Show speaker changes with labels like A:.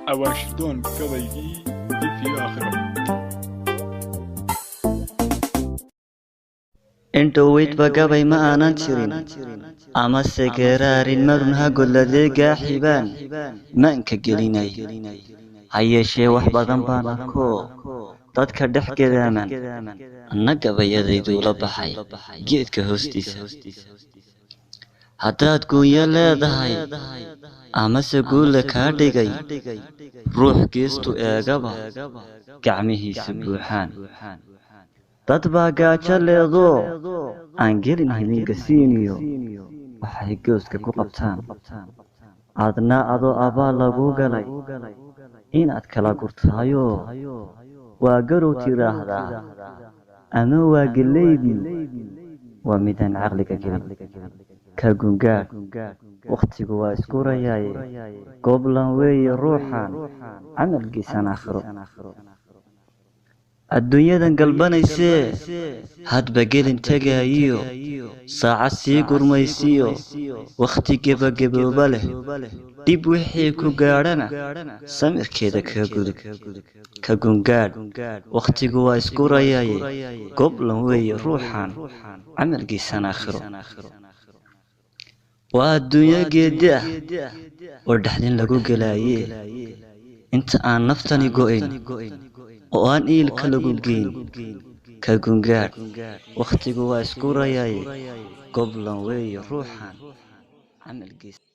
A: أواشدون كضيقي في آخره
B: انتو ويت بقابي ما آنان تشرين أما السكرارين مرنها قل لذيقا حبان ما انك قليني هيا شي وحبادان بانكو dadka dhex gadaaman annaga bayadaydu la baxay geedka hoostiisa haddaad goonya leedahay amase guulle kaa dhigay ruux geestu eegaba gacmihiisa buuxaan dad baa gaajo leedoo aan gelin hilinka siiniyo waxay gooska ku qabtaan adna adoo abaal laguu galay inaad kala gurtaayo waa garow tiraahdaa ama waa gelaydii waa midaan caqliga gelin ka gungaadh wakhtigu waa isku rayaaye gooblan weeye ruuxan camalkiisan aakhiro adduunyadan galbanaysee hadba gelin tegaayiyo saacad sii gurmaysiyo wakhti gebagabooba leh dib wixii ku gaadhana samirkeeda kaga gudub ka gungaadh wakhtigu waa isku rayaaye gooblan weeye ruuxan camalkiisan aakhiro waa adduunyo geedi ah oo dhexdin lagu gelaaye inta aan naftani go'ayn oo aan iilka lagu geyn ka gungaadh wakhtigu waa isku rayaaye gooblan weeye ruuxan camalkiisa